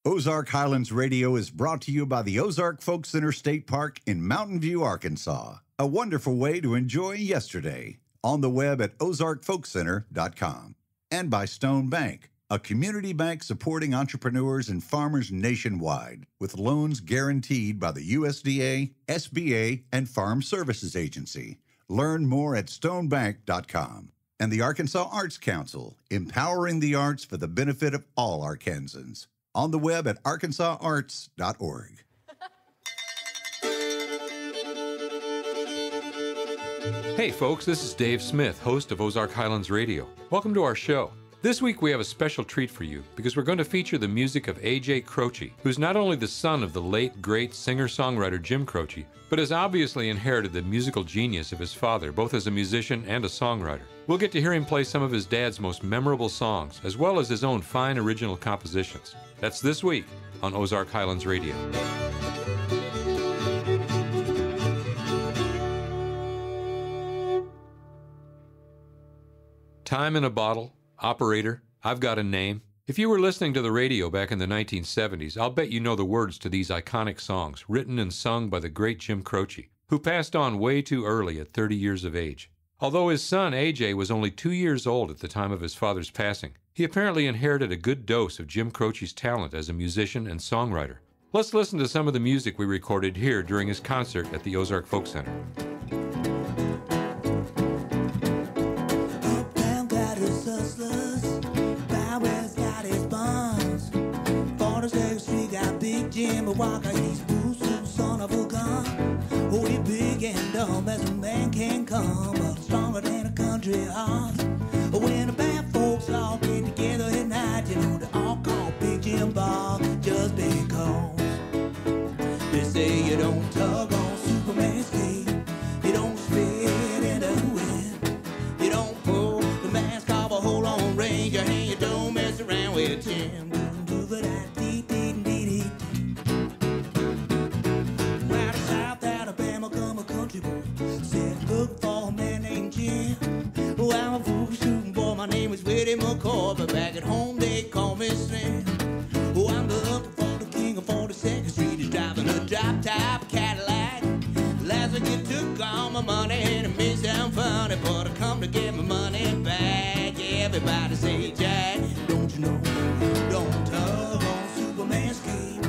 Ozark Highlands Radio is brought to you by the Ozark Folk Center State Park in Mountain View, Arkansas. A wonderful way to enjoy yesterday. On the web at ozarkfolkcenter.com. And by Stone Bank, a community bank supporting entrepreneurs and farmers nationwide with loans guaranteed by the USDA, SBA, and Farm Services Agency. Learn more at stonebank.com. And the Arkansas Arts Council, empowering the arts for the benefit of all Arkansans. On the web at arkansasarts.org. Hey folks, this is Dave Smith, host of Ozark Highlands Radio. Welcome to our show. This week we have a special treat for you because we're going to feature the music of A.J. Croce, who's not only the son of the late, great singer-songwriter Jim Croce, but has obviously inherited the musical genius of his father, both as a musician and a songwriter. We'll get to hear him play some of his dad's most memorable songs, as well as his own fine original compositions. That's this week on Ozark Highlands Radio. Time in a Bottle, Operator, I've Got a Name. If you were listening to the radio back in the 1970s, I'll bet you know the words to these iconic songs, written and sung by the great Jim Croce, who passed on way too early at 30 years of age. Although his son, AJ, was only 2 years old at the time of his father's passing, he apparently inherited a good dose of Jim Croce's talent as a musician and songwriter. Let's listen to some of the music we recorded here during his concert at the Ozark Folk Center. Uptown got his hustlers, Bywell's got his bonds, 42nd Street got Big Jim Walker, he's Bruce, son of a gun. Oh, he's big and dumb as a man can come, but stronger than a country horse. When the bad folks all get together at night, you know they all call Big Jim Bob just because. They say you don't tug on Superman's cape, you don't spit in the wind, you don't pull the mask off a hold on Ranger, and you don't mess around with Jim. Out of South Alabama come a country boy, said look for a man named Jim. Oh, I'm a fool shooting boy, my name is Willie McCoy, but back at home they call me Slim. Oh, I'm looking for the king of 42nd Street, he's driving a drop-top Cadillac. Last week he took all my money and it may sound funny, but I come to get my money back. Everybody say, Jack, don't you know, don't tug on Superman's cape,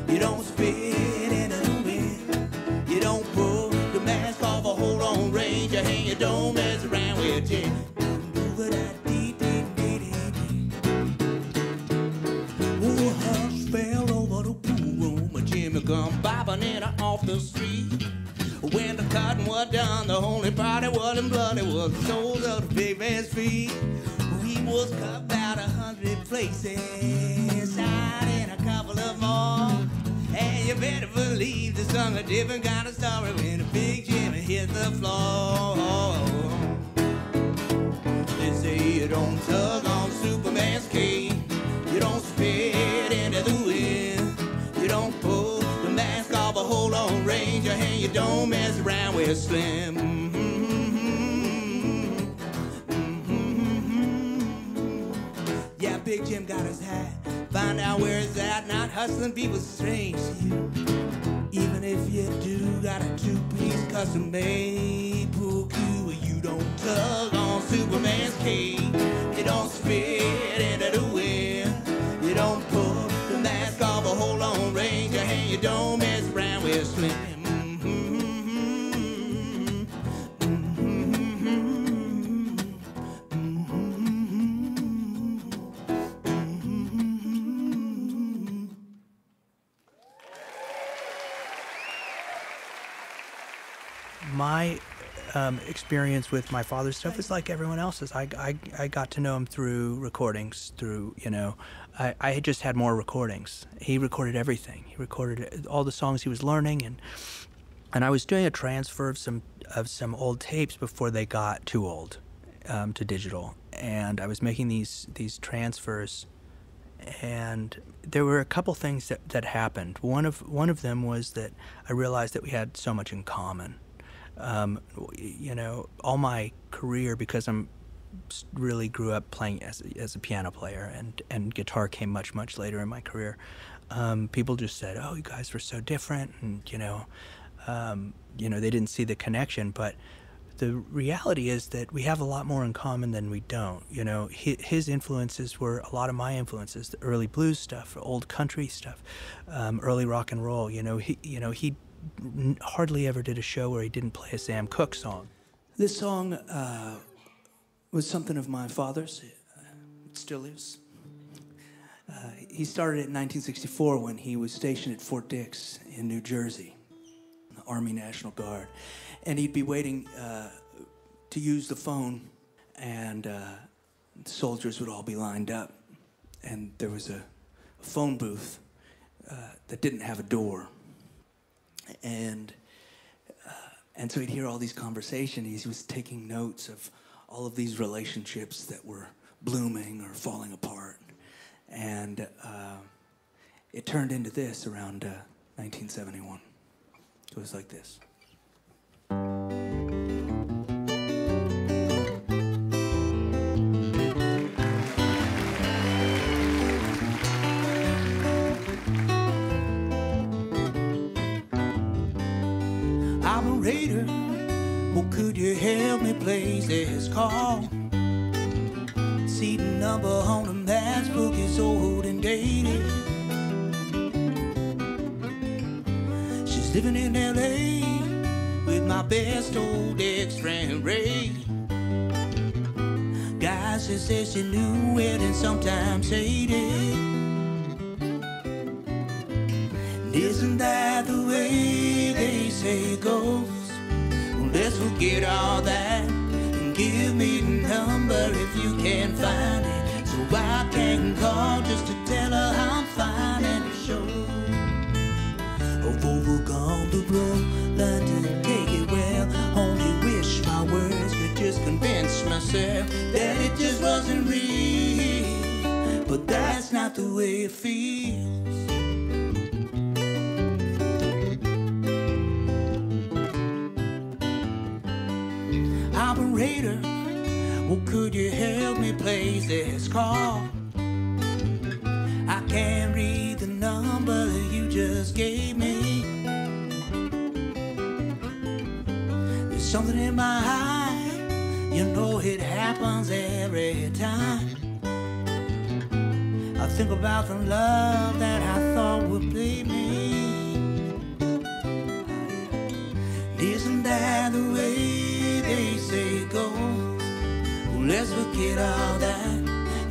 you don't spit in the wind, you don't pull the mask off a hold on Ranger, and you don't mess around with Jim. Oh, hush fell over the pool room, Jimmy come bobbing in off the street. When the cotton was done, the only party wasn't bloody, was the soles of the big man's feet. He was cut about 100 places, out in a couple of more. And you better believe they sung a different kind of story when the Big Jimmy hit the floor. They say you don't tug on Superman's cape, you don't spit into the wind, you don't pull the mask off a hold on Ranger, and you don't mess around with Slim. Yeah, Big Jim got his hat, find out where it's at, not hustling people's strange to you. Even if you do got a two-piece custom-made pool cue, you don't tug on Superman's cape, you don't spit into the wind, you don't pull the mask off a hold on Ranger, and you don't mess around with Slim. My experience with my father's stuff is like everyone else's. I got to know him through recordings, through, I had just had more recordings. He recorded everything. He recorded all the songs he was learning, and I was doing a transfer of some old tapes before they got too old to digital, and I was making these transfers, and there were a couple things that happened. One of them was that I realized that we had so much in common. All my career, because I'm really grew up playing as a piano player, and guitar came much later in my career. People just said, "Oh, you guys were so different," and they didn't see the connection. But the reality is that we have a lot more in common than we don't. His influences were a lot of my influences: the early blues stuff, old country stuff, early rock and roll. He hardly ever did a show where he didn't play a Sam Cooke song. This song was something of my father's. It still is. He started it in 1964 when he was stationed at Fort Dix in New Jersey, the Army National Guard. And he'd be waiting to use the phone, and the soldiers would all be lined up. And there was a phone booth that didn't have a door. And so he'd hear all these conversations. He was taking notes of all of these relationships that were blooming or falling apart. And it turned into this around 1971. It was like this. Operator, well, could you help me place this call? See, the number on the matchbook is old and dated. She's living in L.A. with my best old ex-friend Ray. Guys, she says she knew it and sometimes hated. And isn't that the way they say it goes? Well, let's forget all that. Give me the number if you can find it, so I can call just to tell her I'm fine and to show. I've overcome the road, learned to take it well. Only wish my words could just convince myself that it just wasn't real, but that's not the way it feels. Operator, well, could you help me place this call? I can't read the number that you just gave me. There's something in my eye, it happens every time. I think about the love that I thought would please me. Isn't that the way they say it goes? Well, let's forget all that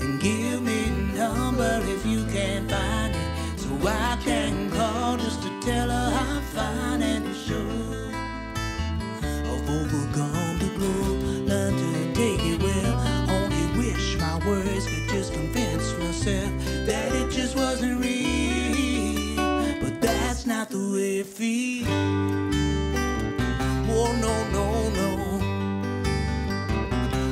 and give me the number if you can't find it, so I can call just to tell her I'm fine and to show I've overcome the glow, learned to take it well. Only wish my words could just convince myself that it just wasn't real, but that's not the way it feels. Oh, no, no, no,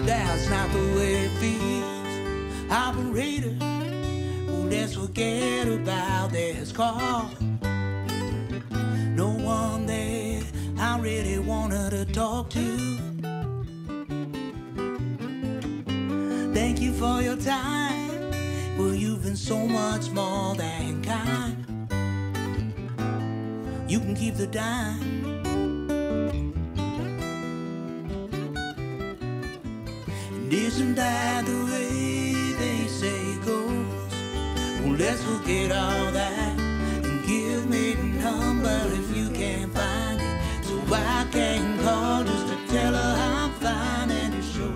that's not the way it feels. Operator, oh, let's forget about this call. No one there I really wanted to talk to. Thank you for your time. Well, you've been so much more than kind. You can keep the dime. Isn't that the way they say it goes? Well, let's forget all that and give me the number if you can't find it, so I can call just to tell her I'm fine and to show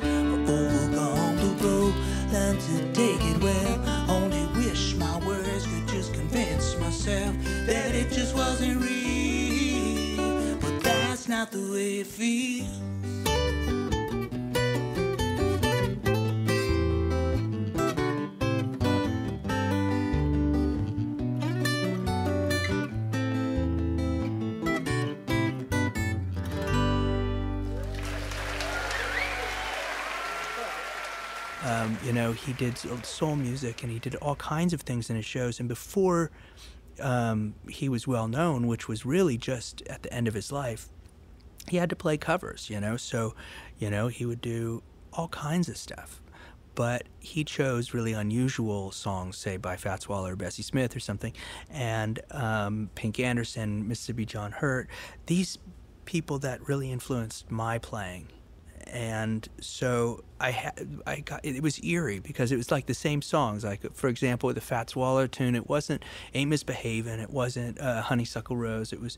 I've overcome the road, learned to take it well. Only wish my words could just convince myself that it just wasn't real, but that's not the way it feels. You know, he did soul music and he did all kinds of things in his shows. And before he was well known, which was really just at the end of his life, he had to play covers, you know. So, you know, he would do all kinds of stuff. but he chose really unusual songs, say by Fats Waller or Bessie Smith or something, and Pink Anderson, Mississippi John Hurt, these people that really influenced my playing. And so I got, it was eerie because it was like the same songs. Like, for example, with the Fats Waller tune, it wasn't Ain't Misbehavin', it wasn't Honeysuckle Rose, it was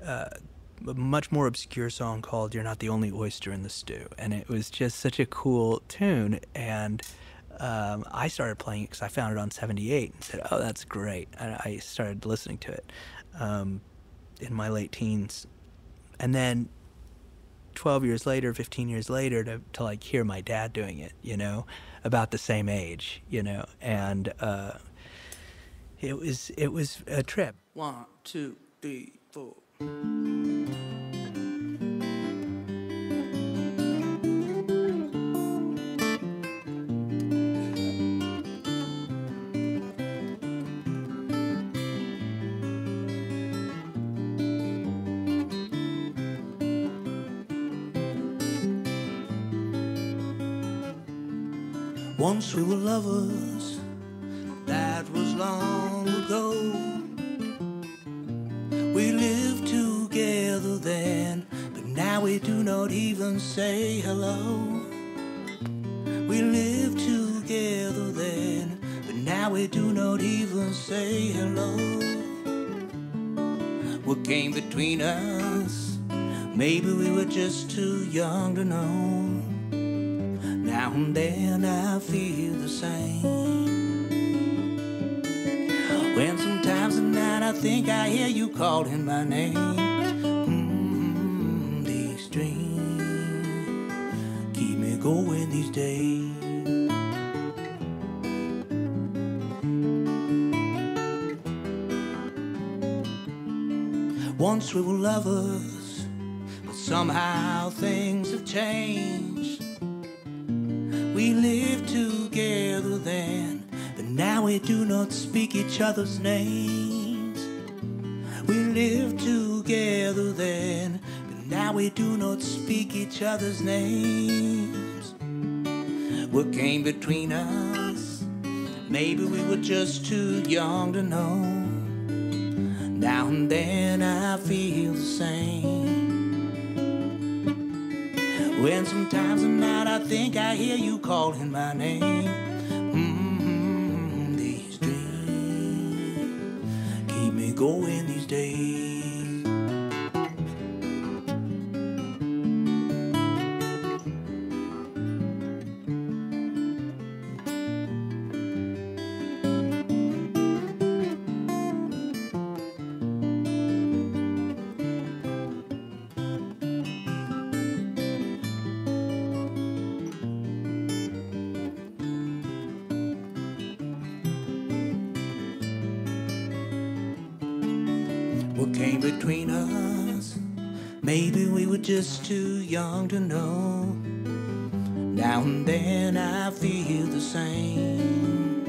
a much more obscure song called You're Not the Only Oyster in the Stew. And it was just such a cool tune. And I started playing it because I found it on 78 and said, oh, that's great. And I started listening to it in my late teens. And then 12 years later, 15 years later, to like hear my dad doing it, you know, about the same age, you know, and it was a trip. 1, 2, 3, 4. Once we were lovers, that was long ago. We lived together then, but now we do not even say hello. We lived together then, but now we do not even say hello. What came between us? Maybe we were just too young to know. Now and then I feel the same. When sometimes at night I think I hear you calling my name. These dreams keep me going these days. Once we were lovers, but somehow things have changed. We lived together then, but now we do not speak each other's names. We lived together then, but now we do not speak each other's names. What came between us? Maybe we were just too young to know. Now and then I feel the same. When sometimes at night I think I hear you calling my name. These dreams keep me going these days. What came between us? Maybe we were just too young to know. Now and then I feel the same.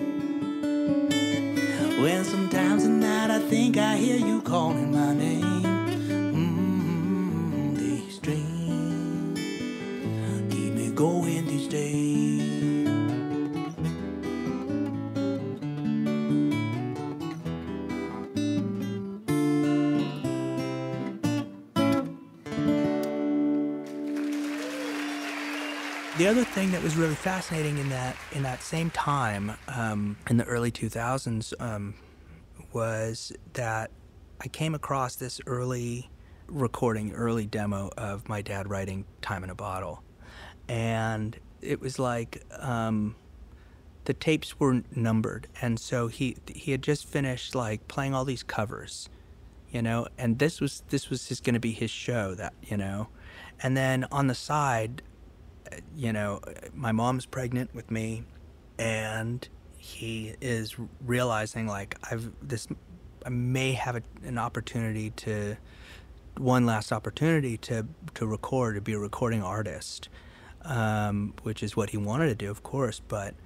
When sometimes at night I think I hear you calling my name. These dreams keep me going these days. The other thing that was really fascinating in that same time, in the early 2000s, was that I came across this early demo of my dad writing "Time in a Bottle," and it was like the tapes were numbered, and so he had just finished like playing all these covers, you know, and this was just going to be his show, that, you know, and then on the side, you know, my mom's pregnant with me, and he is realizing like I may have an opportunity one last opportunity to record, to be a recording artist, which is what he wanted to do, of course, but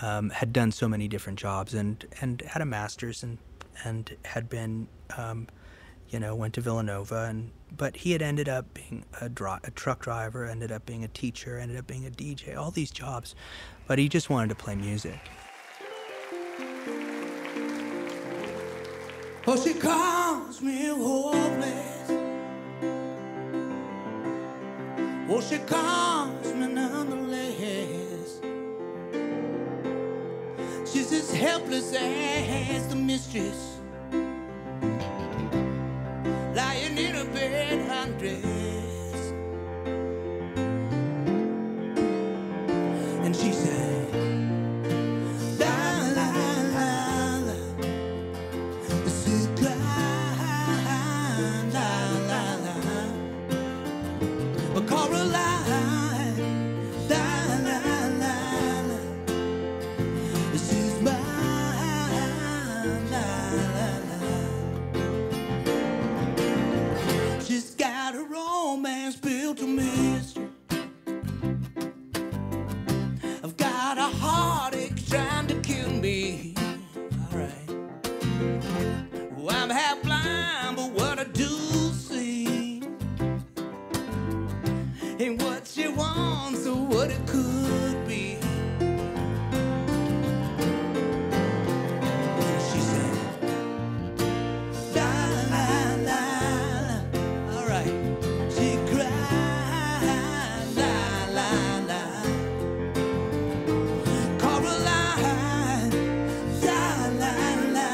had done so many different jobs and had a master's and had been went to Villanova, but he had ended up being a truck driver, ended up being a teacher, ended up being a DJ, all these jobs, but he just wanted to play music. Oh, she calls me hopeless. Oh, she calls me nonetheless. She's as helpless as the mistress, lying in a bed undressed. And she said, la la la la, this is Clyde, la la la, Caroline, la la la la, this is mine, la la la. She's got a romance built on mystery. I've got a heartache trying to kill me. Alright. Well, I'm half blind, but what I do see ain't what she wants or what it could be. She said, la la la la. Alright. She cried, la la la. Caroline, la la la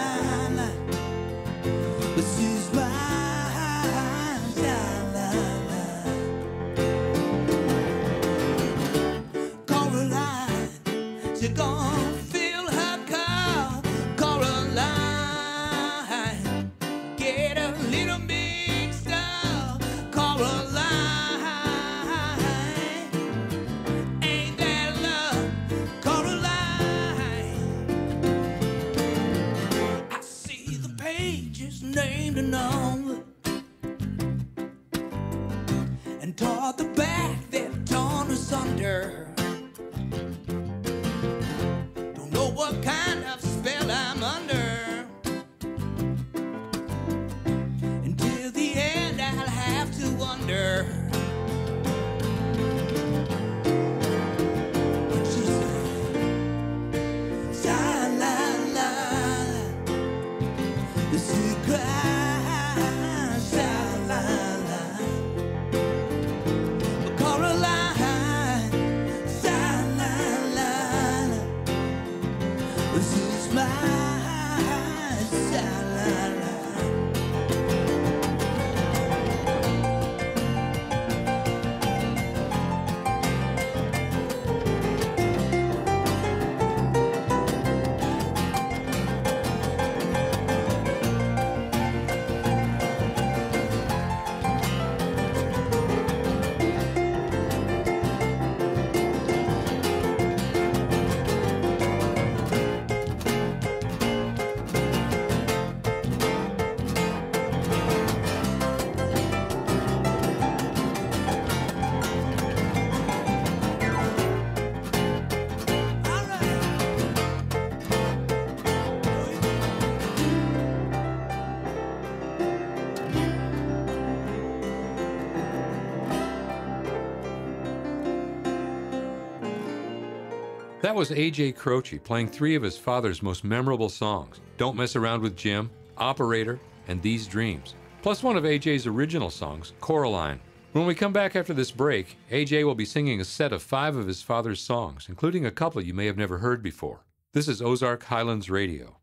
la. This is mine, la la la. Caroline, she gon' fill her car. Caroline, get a little mixed up. Caroline, ain't that love? Caroline, I see the pages named and numbered, and toward the back they're torn asunder. Don't know what kind of spell I'm under. Until the end I'll have to wonder. And she said, la la la, the secret, la la la. Caroline, la la la, this is mine, la la la. That was A.J. Croce playing three of his father's most memorable songs, Don't Mess Around with Jim, Operator, and These Dreams, plus one of A.J.'s original songs, Coraline. When we come back after this break, A.J. will be singing a set of 5 of his father's songs, including a couple you may have never heard before. This is Ozark Highlands Radio.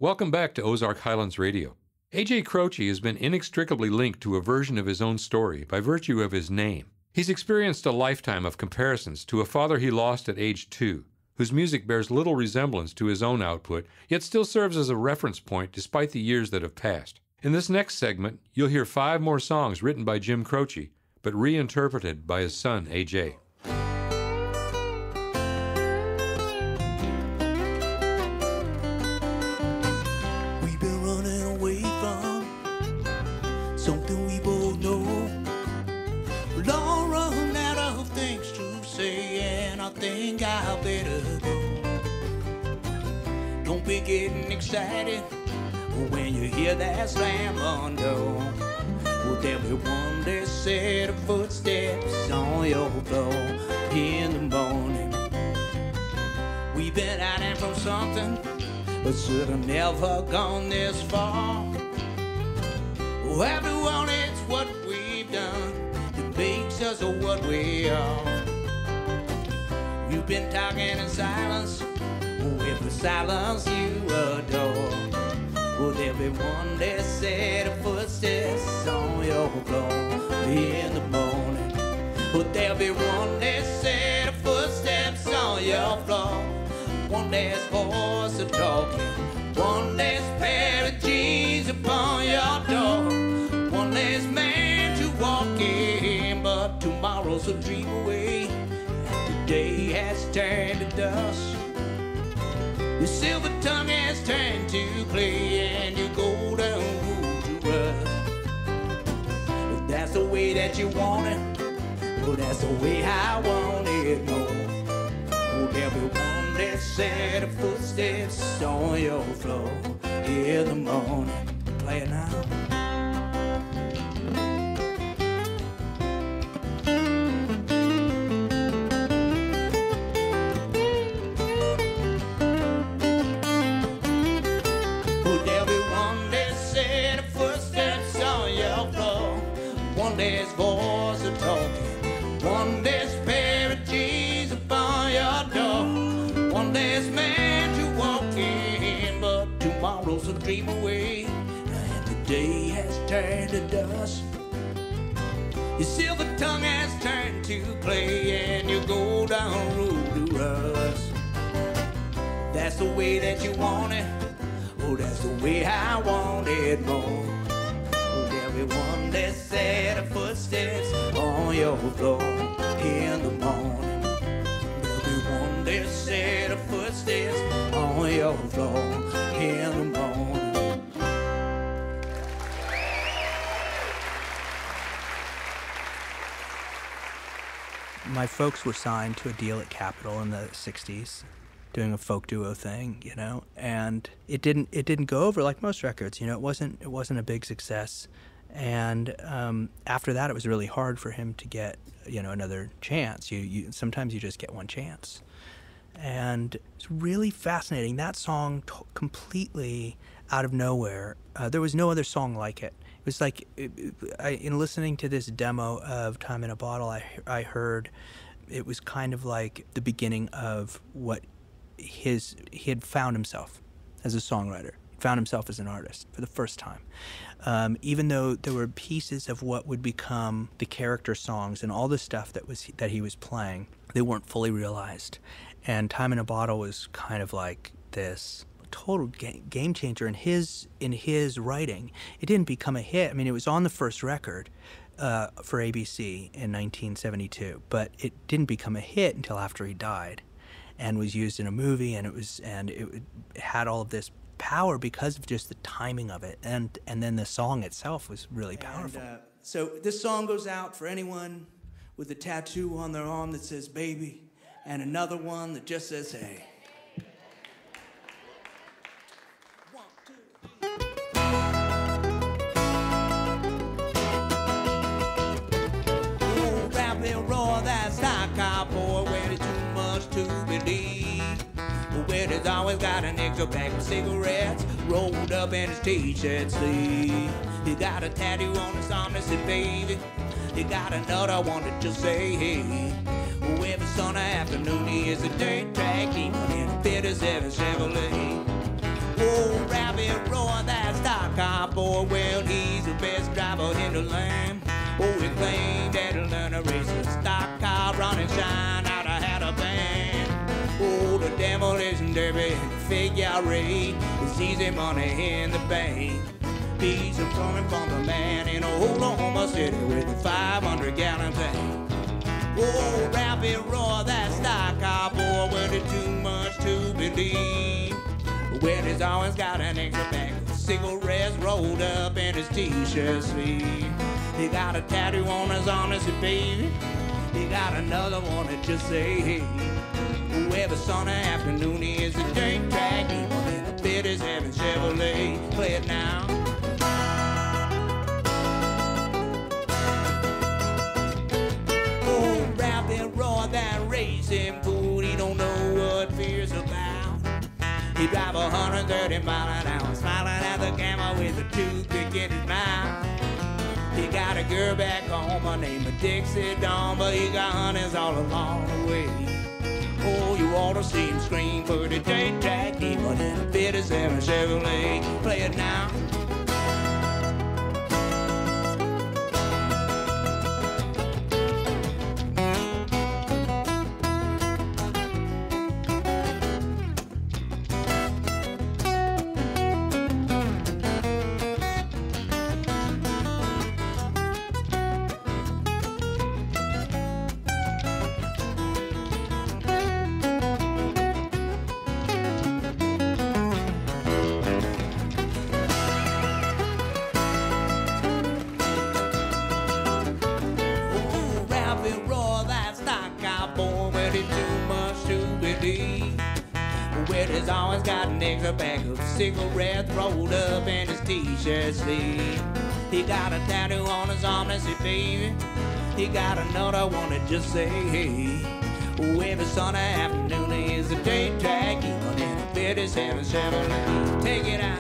Welcome back to Ozark Highlands Radio. A.J. Croce has been inextricably linked to a version of his own story by virtue of his name. He's experienced a lifetime of comparisons to a father he lost at age 2, whose music bears little resemblance to his own output, yet still serves as a reference point despite the years that have passed. In this next segment, you'll hear 5 more songs written by Jim Croce, but reinterpreted by his son, A.J. Something we both know. Long run out of things to say, and I think I better go. Don't be getting excited when you hear that slam on door. Well, there'll be one that set of footsteps on your floor in the morning. We've been hiding from something, but should have never gone this far. Oh, everyone, it's what we've done that makes us what we are. You've been talking in silence, with the silence you adore. Well, there'll be one that set of footsteps on your floor in the morning. Well, there'll be one that set of footsteps on your floor. One that's voice of talking, one that's pair of jeans upon your door. One less man to walk in, but tomorrow's a dream away. The day has turned to dust. Your silver tongue has turned to clay, and your golden wool to rust. If that's the way that you want it, well, that's the way I want it more. Oh, there'll be one that set of footsteps on your floor in the morning. Play it now. There's voice of talking, one there's pair of G's upon your door, one there's man to walk in, but tomorrow's a dream away, and the day has turned to dust. Your silver tongue has turned to clay, and your gold down road to rust. That's the way that you want it, oh, that's the way I want it more. One that set of footsteps on your floor in the morning. There'll be one that set of footsteps on your floor in the morning. My folks were signed to a deal at Capitol in the 60s, doing a folk duo thing, you know, and it didn't go over like most records, you know. It wasn't a big success. And after that, it was really hard for him to get, you know, another chance. Sometimes you just get one chance, and it's really fascinating. That song, completely out of nowhere. There was no other song like it. It was like, in listening to this demo of "Time in a Bottle," I heard it was kind of like the beginning of what he had found himself as a songwriter. Found himself as an artist for the first time. Even though there were pieces of what would become the character songs and all the stuff that he was playing, they weren't fully realized. And "Time in a Bottle" was kind of like this total game changer in his writing. It didn't become a hit. I mean, it was on the first record for ABC in 1972, but it didn't become a hit until after he died, and was used in a movie, and it had all of this power because of just the timing of it, and then the song itself was really powerful. And, so this song goes out for anyone with a tattoo on their arm that says "baby," and another one that just says "hey." 1, 2, 3. Oh, rap and roar, that's like cowboy when it's too much to believe. Where there's always got an extra pack of cigarettes rolled up in his t-shirt sleeve. He got a tattoo on his arm that said "baby." He got another one that just say "hey." Oh, every Sunday afternoon he is a dirt track demon in a '57 Chevrolet. Oh, rap cowboy, well, he's the best driver in the land. Oh, he claimed that he'll learn to race a stock car, run and shine out of had a band. Oh, the demolition derby and the figure eight, it's easy money in the bank. He's coming from the man in Oklahoma City with a 500-gallon tank. Oh, Ralphie Roy, that stock cowboy, well, it's too much to believe. Well, he's always got an extra pack of cigarettes rolled up in his t-shirt sleeve. He got a tattoo on his honesty, baby. He got another one that just say, hey. Oh, every Sunday afternoon he is a dirt track. He won in a bit his having Chevrolet. Play it now. Oh, Ralphie Roy, that racing fool, he don't know what fear's about. He drive 130 miles an hour, smiling at the camera with a toothpick in his mouth. He got a girl back home, her name is Dixie Dawn, but he got honeys all along the way. Oh, you ought to see him scream for the dirt track, even in a 57 Chevrolet. Play it now. He's always got an extra bag of cigarettes rolled up in his t-shirt sleeve. He got a tattoo on his arm that say, baby. He got another one that just say, hey. Oh, every Sunday afternoon is a day track, even in a 57 Chevrolet. Take it out.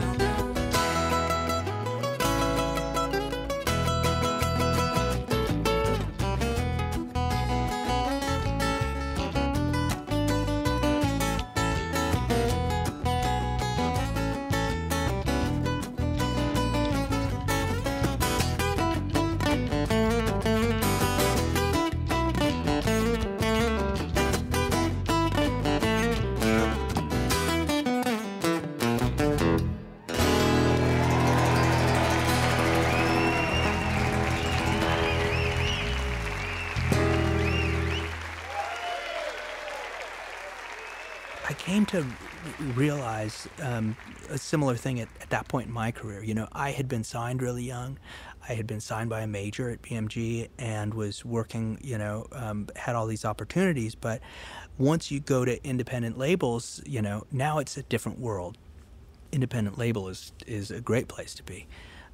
I came to realize a similar thing at that point in my career. You know, I had been signed really young. I had been signed by a major at BMG and was working, you know, had all these opportunities. But once you go to independent labels, you know, now it's a different world. Independent label is a great place to be.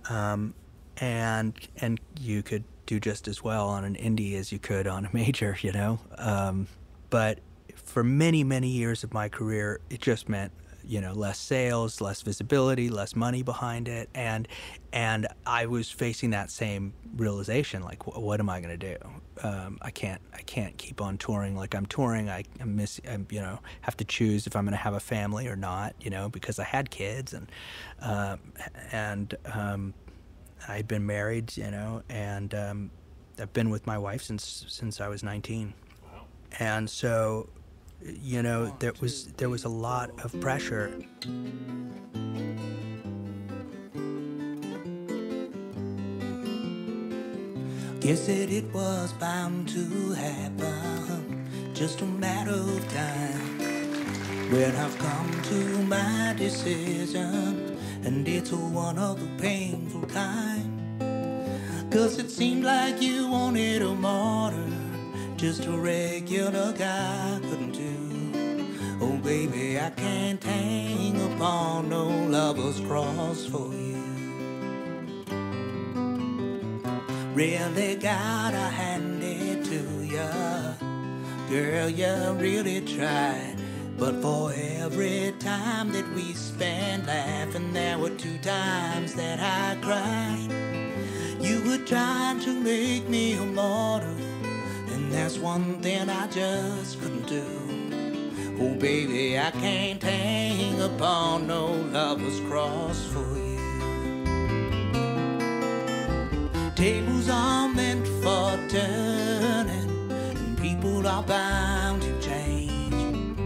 And you could do just as well on an indie as you could on a major, you know. But for many, many years of my career, it just meant, you know, less sales, less visibility, less money behind it, and I was facing that same realization, like, what am I going to do? I can't keep on touring like I'm touring. I you know, have to choose if I'm going to have a family or not, you know, because I had kids and I'd been married, you know, and I've been with my wife since I was 19, wow. And so, you know, there was a lot of pressure. Guess that it was bound to happen, just a matter of time. When I've come to my decision, and it's one of the painful kind. 'Cause it seemed like you wanted a martyr, just a regular guy couldn't do. Oh baby, I can't hang upon no lover's cross for you. Really gotta hand it to ya, girl, you really tried. But for every time that we spent laughing, there were 2 times that I cried. You were trying to make me a martyr, and that's one thing I just couldn't do. Oh baby, I can't hang upon no lover's cross for you. Tables are meant for turning, and people are bound to change.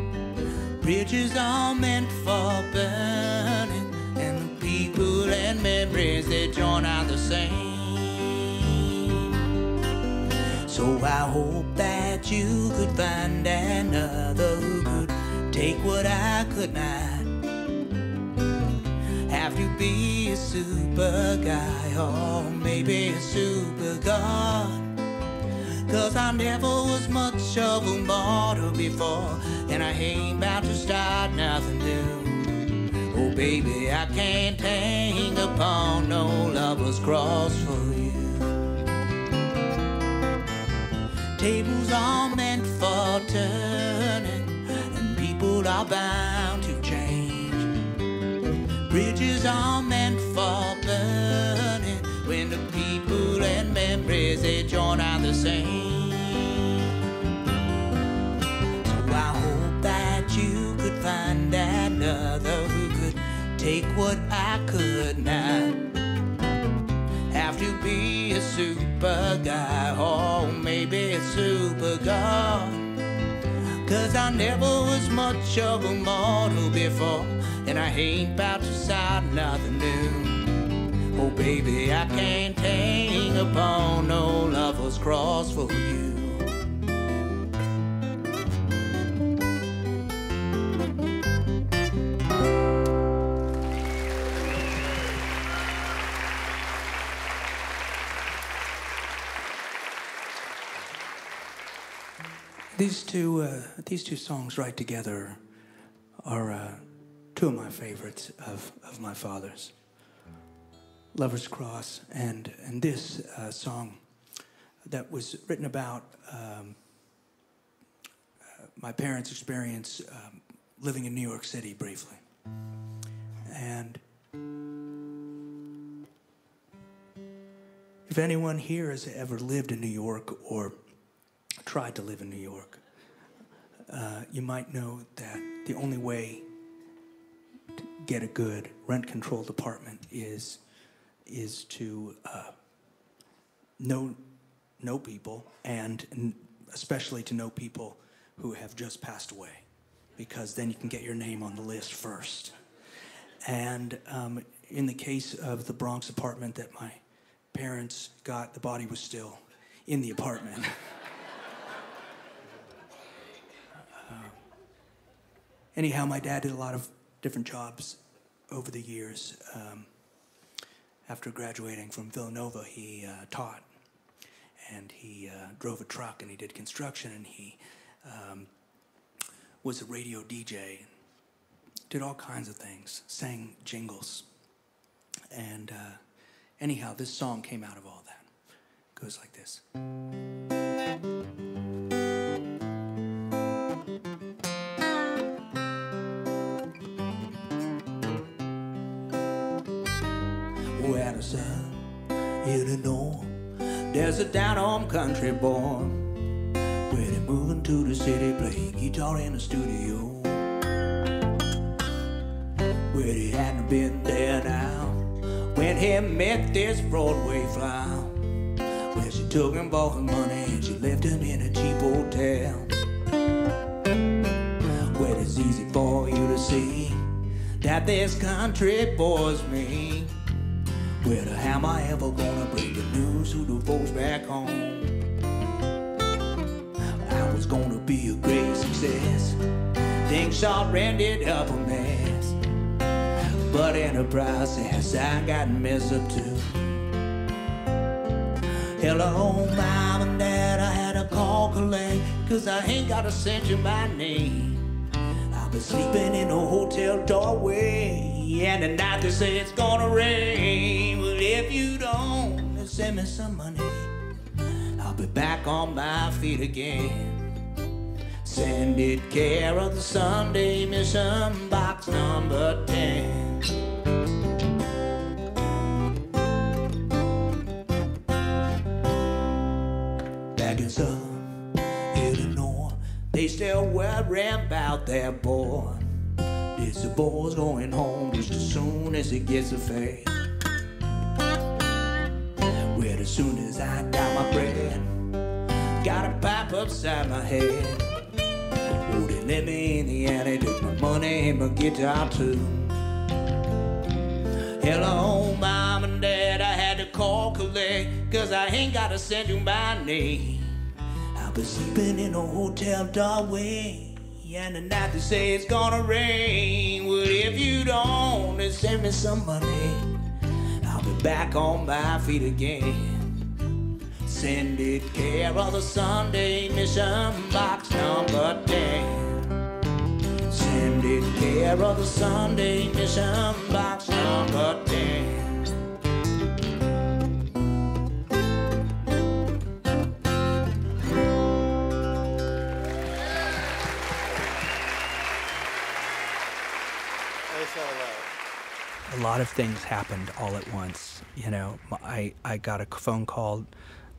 Bridges are meant for burning, and the people and memories, they join out the same. So I hope that you could find another who could take what I could not. Have to be a super guy or maybe a super god. 'Cause I never was much of a mortal before, and I ain't about to start nothing new. Oh baby, I can't hang upon no lover's cross for you. Tables are meant for turning, and people are bound to change. Bridges are meant for burning, when the people and memories, they join out the same. So I hope that you could find another who could take what I could not. Have to be a super guy or maybe a super god. 'Cause I never was much of a mortal before, and I ain't about to start nothing new. Oh baby, I can't hang upon no lover's cross for you. These two songs right together are two of my favorites of my father's. Lover's Cross and this song that was written about my parents' experience living in New York City briefly. And if anyone here has ever lived in New York or tried to live in New York, you might know that the only way to get a good rent-controlled apartment is to know people, and especially to know people who have just passed away, because then you can get your name on the list first. And in the case of the Bronx apartment that my parents got, the body was still in the apartment. Anyhow, my dad did a lot of different jobs over the years. After graduating from Villanova, he taught, and he drove a truck, and he did construction, and he was a radio DJ, did all kinds of things, sang jingles. And anyhow, this song came out of all that. It goes like this. Illinois, there's a down-home country boy where they moving to the city, playing guitar in the studio, where he hadn't been there now when he met this Broadway flower, where she took him for her money and she left him in a cheap hotel, where it's easy for you to see that this country boy's me. Where the how am I ever gonna break the news to the folks back home? I was gonna be a great success. Things sure ended up a mess, but in the process I got messed up too. Hello, Mom and Dad, I had a call collect, 'cause I ain't got a cent to my name. I've been sleeping in a hotel doorway, and tonight they say it's gonna rain. Well, if you don't send me some money, I'll be back on my feet again. Send it care of the Sunday Mission, box number 10. Back in Southern Illinois, they still worry about their boy. This boy's going home just as soon as he gets a fare. Where But as soon as I got my bread, got a pipe upside my head. Oh, they let me in the alley, took my money and my guitar too. Hello, Mom and Dad, I had to call collect, 'cause I ain't got a cent to my name. I've been sleeping in a hotel doorway, and tonight they say it's gonna rain. Well, if you don't, then send me some money. I'll be back on my feet again. Send it care of the Sunday Mission Box number 10. Send it care of the Sunday Mission Box number 10. A lot of things happened all at once. You know, I got a phone call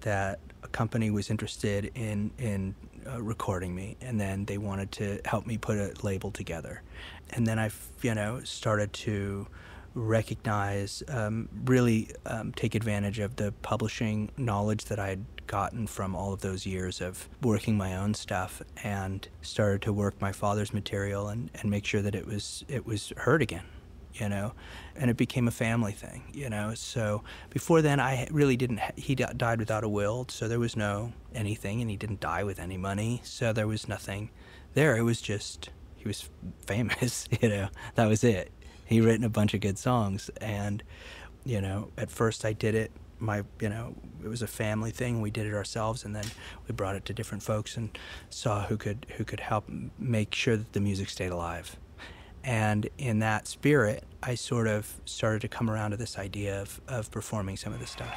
that a company was interested in recording me, and then they wanted to help me put a label together. And then I, started to recognize, really take advantage of the publishing knowledge that I had gotten from all of those years of working my own stuff, and started to work my father's material and make sure that it was heard again. And it became a family thing, So before then, I really didn't, he died without a will, so there was no anything, and he didn't die with any money, so there was nothing there. It was just, he was famous, that was it. He written a bunch of good songs, and, at first I did it, it was a family thing. We did it ourselves, and then we brought it to different folks and saw who could help make sure that the music stayed alive. And in that spirit, I sort of started to come around to this idea of performing some of this stuff.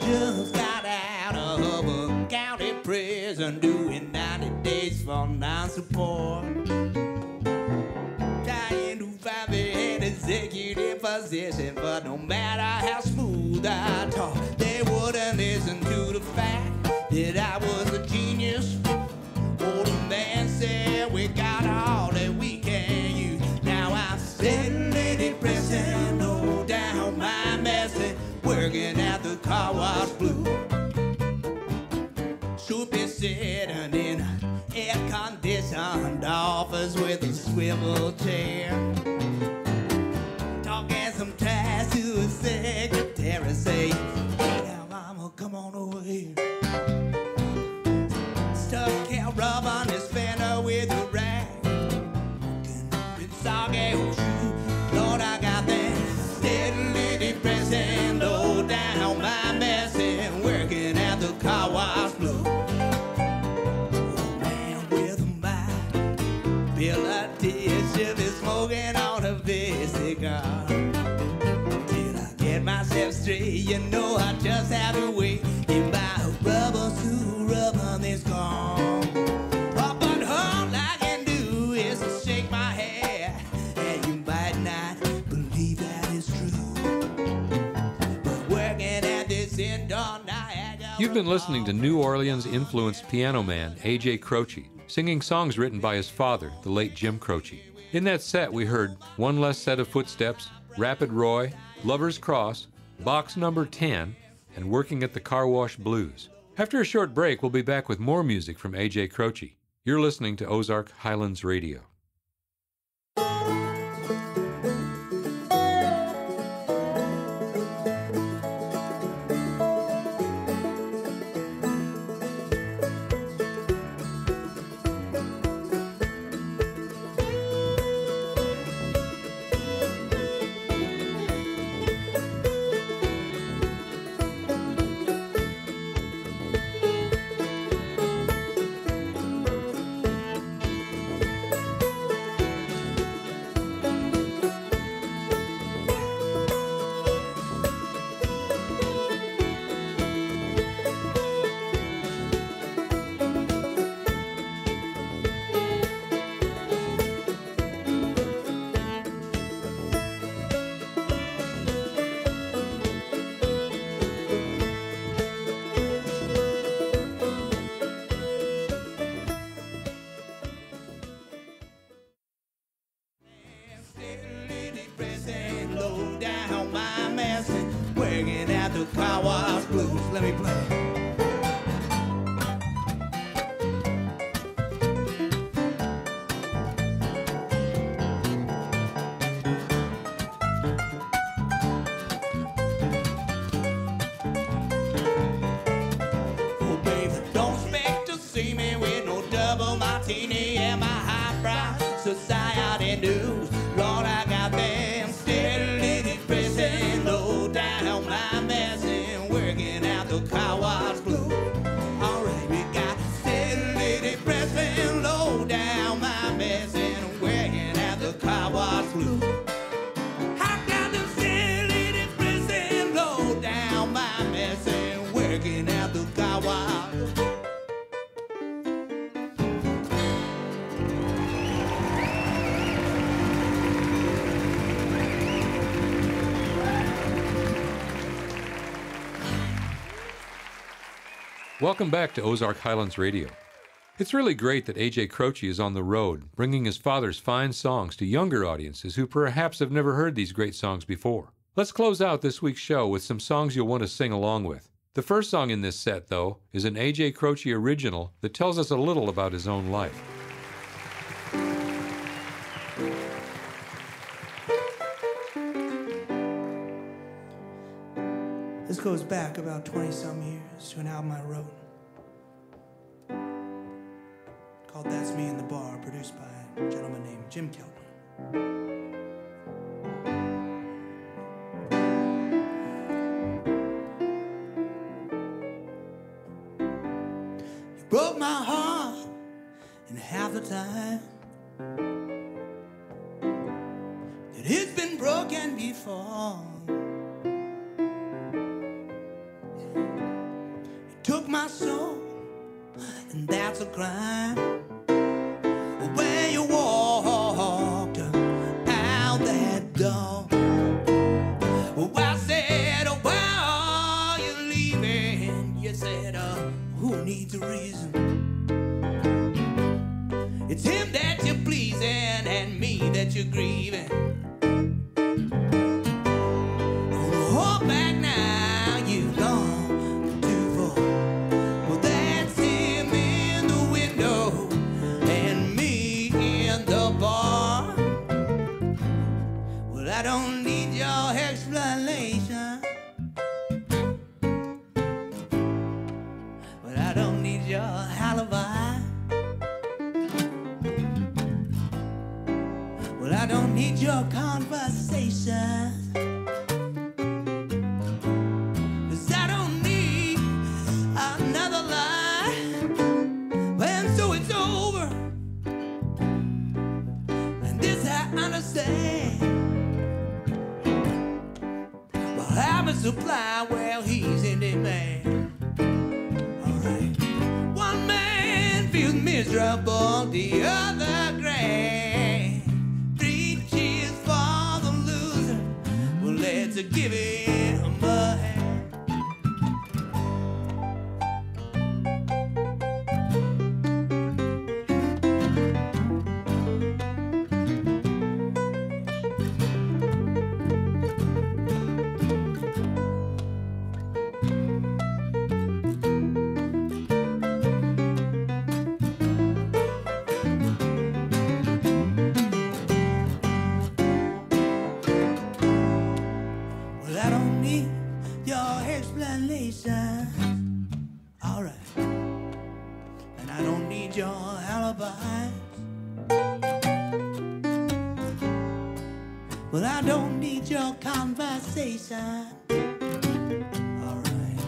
Just got out of a county prison doing 90 days for non-support. Trying to find an executive position, but no matter how smooth I talk, they wouldn't listen to the fact that I was a genius. Oh, the man said we got all that we can use. Now I'm steadily pressing low down my message, working at the car wash blue. Should be sitting in an air-conditioned office with a swivel chair, talking some trash to a secretary, say, "Hey, mama, come on over here." Stuck out rub on this fender with a rag, been soggy old shoe. Lord, I got that steadily depressing, low down my mess, and working at the car wash blue. Oh, man with a mind, Bill, I should be smoking on a big cigar. Till I get myself straight, I just have to wait. If my rubber to rub on this car. Oh, but all I can do is to shake my head, and you might not believe that is true. But working at this indoor Niagara. You've been listening to New Orleans-influenced piano man A.J. Croce, singing songs written by his father, the late Jim Croce. In that set, we heard One Less Set of Footsteps, Rapid Roy, Lover's Cross, Box Number 10, and Working at the Car Wash Blues. After a short break, we'll be back with more music from A.J. Croce. You're listening to Ozark Highlands Radio. nobody knows. Lord, I got them steadily pressing low down my mess and working out the car wash flow. All right, we got steadily pressing low down my mess and working out the car wash flow. I got them steadily pressing low down my mess and working out the car wash. Welcome back to Ozark Highlands Radio. It's really great that A.J. Croce is on the road, bringing his father's fine songs to younger audiences who perhaps have never heard these great songs before. Let's close out this week's show with some songs you'll want to sing along with. The first song in this set, though, is an A.J. Croce original that tells us a little about his own life. This goes back about 20-some years to an album I wrote called That's Me in the Bar, produced by a gentleman named Jim Keltner. You broke my heart in half the time that it's been broken before. Took my soul, and that's a crime. When you walked out that door, well, I said, oh, why are you leaving? You said, who needs a reason? It's him that you're pleasing and me that you're grieving. Hold back now, you've gone. I don't need your explanation, but I don't need your alibi. Well, I don't need your conversation, 'cause I don't need another lie. And so it's over, and this I understand. I'm a supply, well, he's in demand. Alright. One man feels miserable, the other grand. 3 cheers for the loser. Well, let's give him a hand. Alright, and I don't need your alibis. Well, I don't need your conversation. Alright,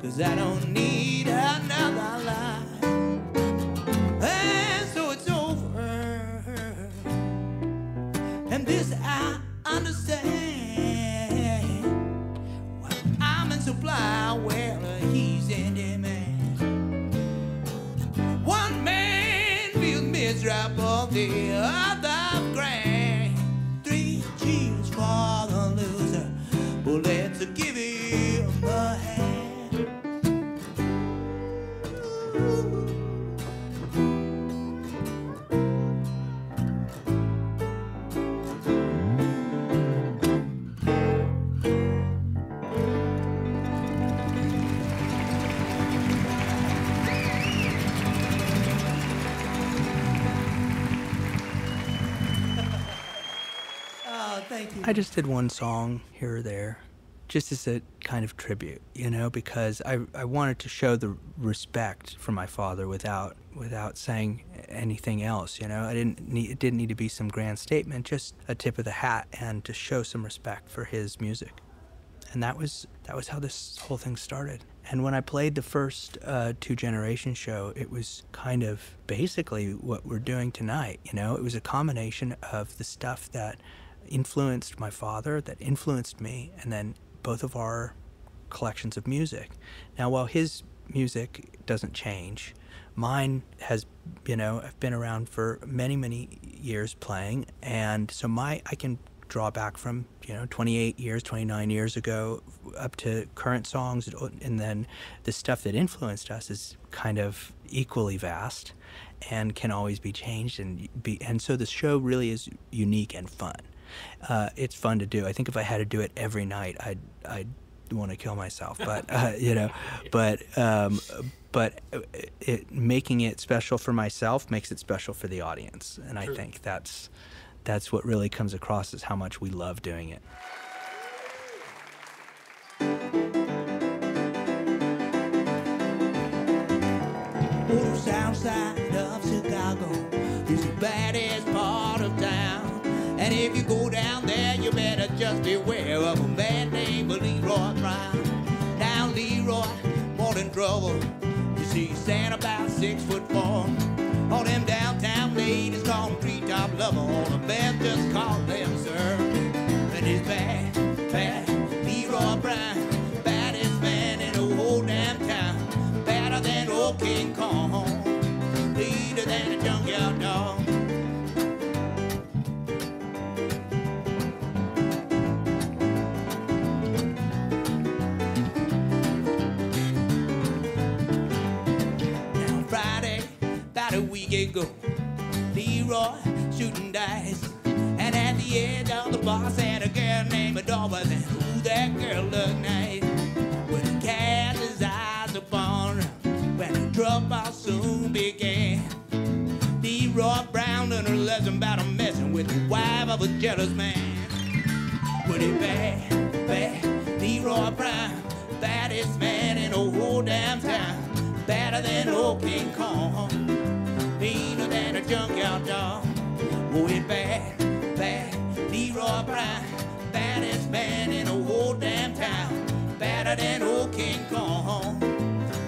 'cause I don't need another lie. And so it's over, and this I understand. Supply, well, he's in demand. One man feels miserable, the other grand. 3 cheers for the loser, but let's give him a hand. Thank you. I just did one song here or there, just as a kind of tribute, you know, because I wanted to show the respect for my father without without saying anything else. You know, it didn't need to be some grand statement, just a tip of the hat and to show some respect for his music. And that was how this whole thing started. And when I played the first Two Generations show, it was kind of basically what we're doing tonight. You know, it was a combination of the stuff that influenced my father, that influenced me, and then both of our collections of music. Now, while his music doesn't change, mine has, you know, I've been around for many, many years playing, and so I can draw back from, you know, 28 years, 29 years ago up to current songs, and then the stuff that influenced us is kind of equally vast and can always be changed, and so the show really is unique and fun. It's fun to do. I think if I had to do it every night, I'd want to kill myself, but you know, but making it special for myself makes it special for the audience, and I think that's what really comes across, is how much we love doing it. Oh, the south side of Chicago is the baddest part of town. And if you go down there, you better just beware of a man named Leroy Brown. Now Leroy, more than trouble. You see, he stand about 6'4". All them downtown ladies call him treetop lover. All the men just call him sir. And he's bad, bad Leroy Brown, baddest man in the whole damn town. Badder than old King Kong, leader than a junkyard dog. A week ago, Leroy shooting dice, and at the edge of the bar sat a girl named Doris, and ooh, that girl looked nice. When he cast his eyes upon her, when the trouble soon began. Leroy Brown learned a lesson about a messing with the wife of a jealous man. When he bad, bad Leroy Brown, baddest man in the whole damn town, badder than old King Kong, meaner than a junkyard dog. Oh, it's bad, bad Leroy Brown, baddest man in the whole damn town, badder than old King Kong,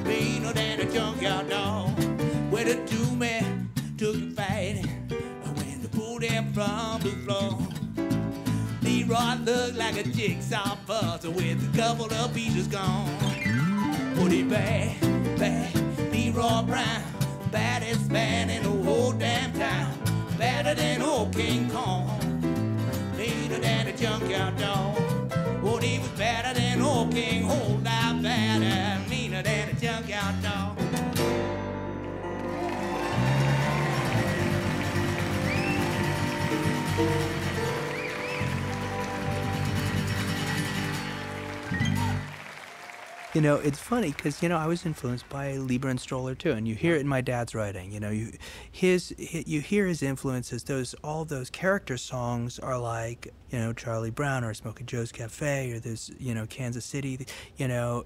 meaner than a junkyard dog. Where the two men took a fight, when they pulled him from the floor, Leroy looked like a jigsaw puzzle with a couple of pieces gone. Oh, it's bad, bad Leroy Brown, baddest man in the whole damn town, badder than old King Kong, meaner than a junkyard dog. Oh, he was badder than old King, whole lot badder, meaner than a junkyard dog. You know, it's funny because, you know, I was influenced by Lieber and Stoller too, and you hear it in my dad's writing. You know, you hear his influences. All those character songs are like, you know, Charlie Brown or Smokin' Joe's Cafe, or there's, you know, Kansas City. You know,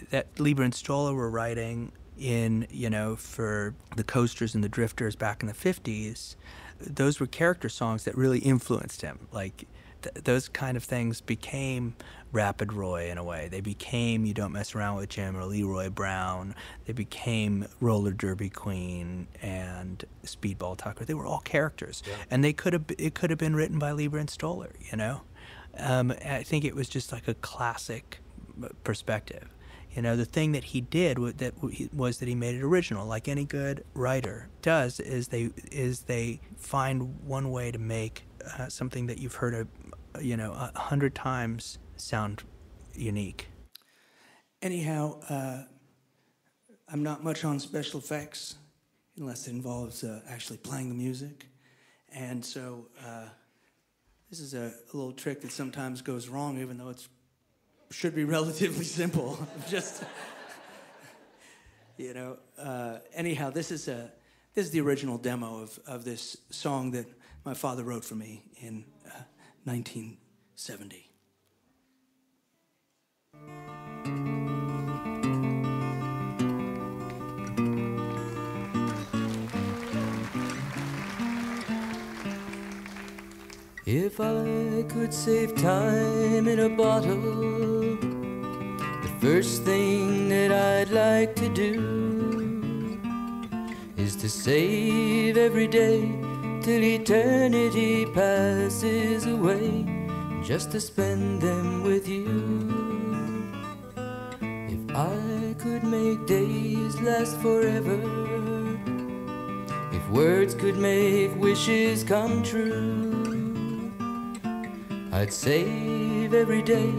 that Lieber and Stoller were writing in, you know, for the Coasters and the Drifters back in the 50s. Those were character songs that really influenced him. Like, those kind of things became Rapid Roy in a way. They became You Don't Mess Around with Jim or Leroy Brown. They became Roller Derby Queen and Speedball Tucker. They were all characters, and it could have been written by Lieber and Stoller. You know, I think it was just like a classic perspective. You know, the thing that he did was that he made it original, like any good writer does. Is they find one way to make something that you've heard 100 times sound unique. Anyhow, I'm not much on special effects unless it involves actually playing the music. And so this is a little trick that sometimes goes wrong, even though it should be relatively simple. Just, you know, anyhow, this is the original demo of this song that my father wrote for me in 1970. If I could save time in a bottle, the first thing that I'd like to do is to save every day till eternity passes away, just to spend them with you. If I could make days last forever, if words could make wishes come true, I'd save every day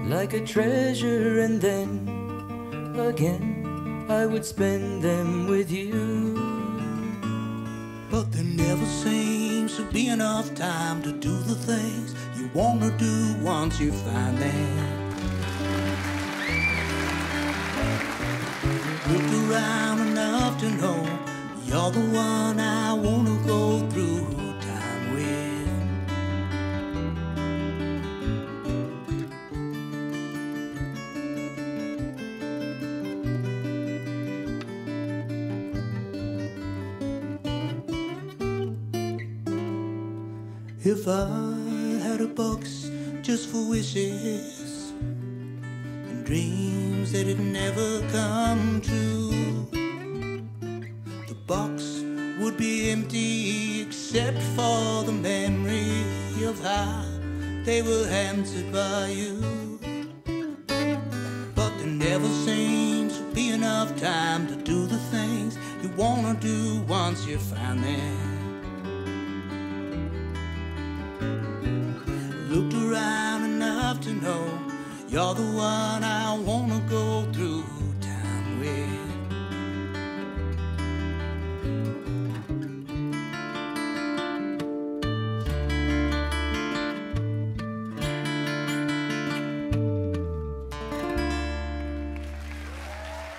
like a treasure, and then again I would spend them with you. But there never seems to be enough time to do the things you want to do once you find them. Looked around enough to know you're the one I want to go through time with. If I had a box just for wishes and dreams that had never come true, the box would be empty except for the memory of how they were answered by you. But there never seems to be enough time to do the things you want to do once you find them. Looked around enough to know you're the one I want to go through time with.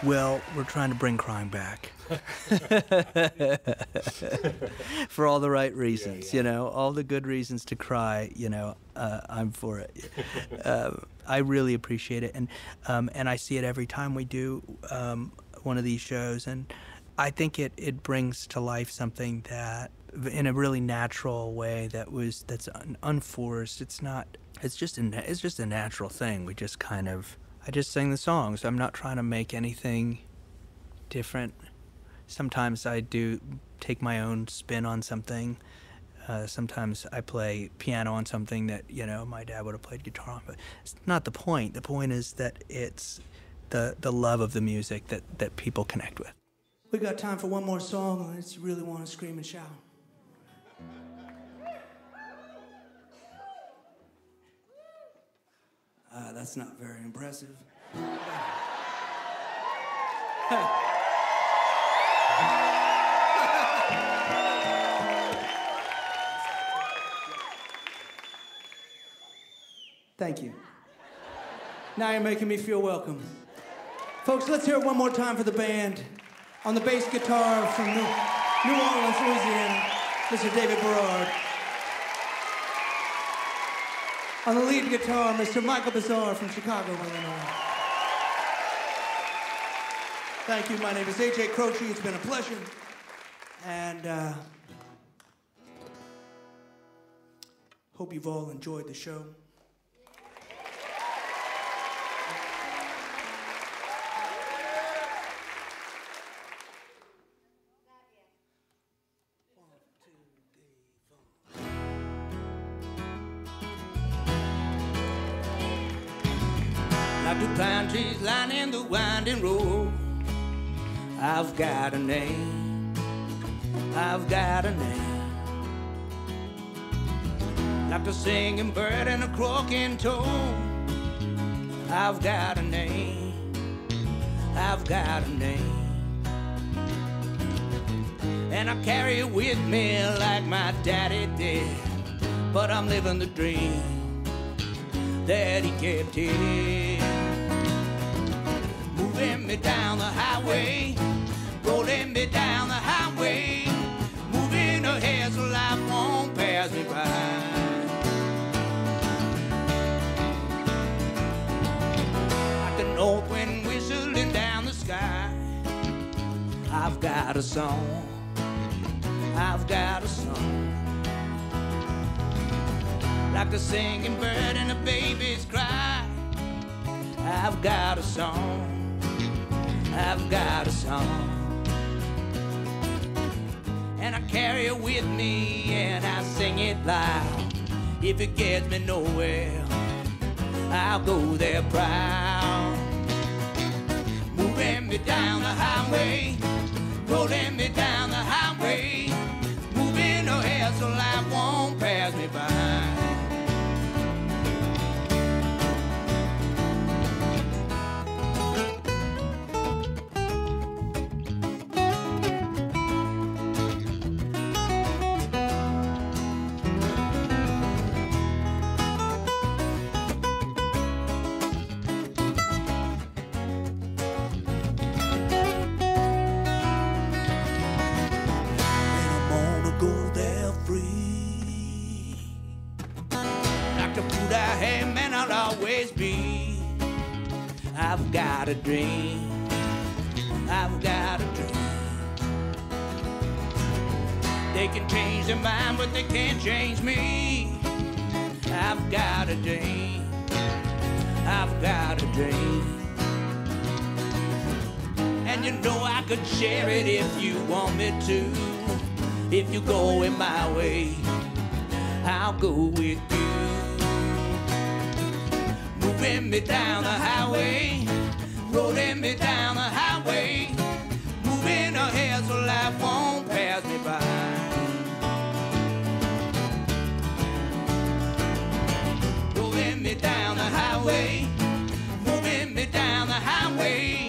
Well, we're trying to bring crime back. For all the right reasons, you know, all the good reasons to cry, you know, I'm for it. I really appreciate it, and I see it every time we do one of these shows, and I think it brings to life something that, in a really natural way, that's unforced. It's just a natural thing. We just kind of, I just sing the songs. I'm not trying to make anything different. Sometimes I do take my own spin on something. Sometimes I play piano on something that, you know, my dad would have played guitar on, but it's not the point. The point is that it's the love of the music that people connect with. We got time for one more song unless you really want to scream and shout. That's not very impressive. Thank you. Now you're making me feel welcome. Folks, let's hear it one more time for the band. On the bass guitar from New Orleans, Louisiana, Mr. David Berard. On the lead guitar, Mr. Michael Bizarre from Chicago, Illinois. Thank you. My name is AJ Croce. It's been a pleasure. And hope you've all enjoyed the show. Like the pine trees lining the winding road, I've got a name, I've got a name. Like the singing bird and a croaking toad, I've got a name, I've got a name. And I carry it with me like my daddy did, but I'm living the dream that he kept here. Moving me down the highway, rolling me down the highway, moving ahead so life won't pass me by. Like the north wind whistling down the sky, I've got a song, I've got a song. like the singing bird and the baby's cry. I've got a song, I've got a song, and I carry it with me and I sing it loud. If it gets me nowhere, I'll go there proud. Moving me down the highway, rolling me down the highway, moving ahead so life won't pass me by. I've got a dream, I've got a dream. They can change their mind, but they can't change me. I've got a dream, I've got a dream. And you know I could share it if you want me to. If you go in my way, I'll go with you. Moving me down the highway, rolling me down the highway, moving ahead so life won't pass me by. Rolling me down the highway, moving me down the highway,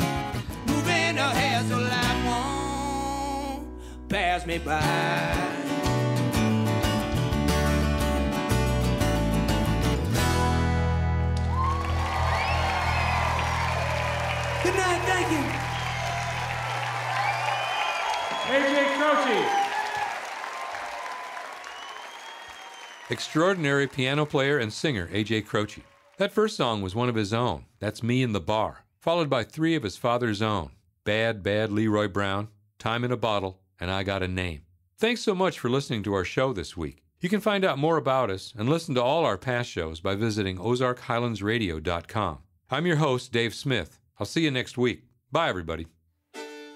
moving ahead so life won't pass me by. Good night, thank you. AJ Croce. Extraordinary piano player and singer AJ Croce. That first song was one of his own, That's Me in the Bar, followed by 3 of his father's own, Bad, Bad Leroy Brown, Time in a Bottle, and I Got a Name. Thanks so much for listening to our show this week. You can find out more about us and listen to all our past shows by visiting OzarkHighlandsRadio.com. I'm your host, Dave Smith. I'll see you next week. Bye, everybody.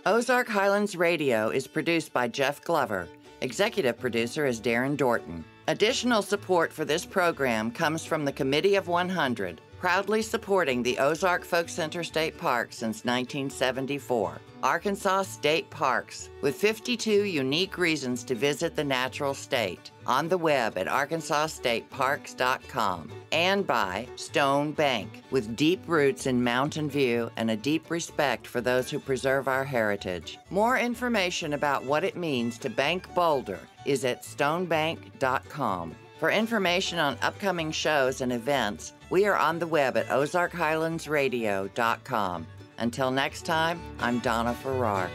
Ozark Highlands Radio is produced by Jeff Glover. Executive producer is Darren Dorton. Additional support for this program comes from the Committee of 100, proudly supporting the Ozark Folk Center State Park since 1974. Arkansas State Parks, with 52 unique reasons to visit the natural state. On the web at arkansasstateparks.com. And by Stone Bank, with deep roots in Mountain View and a deep respect for those who preserve our heritage. More information about what it means to bank Boulder is at stonebank.com. For information on upcoming shows and events, we are on the web at ozarkhighlandsradio.com. Until next time, I'm Donna Farrar.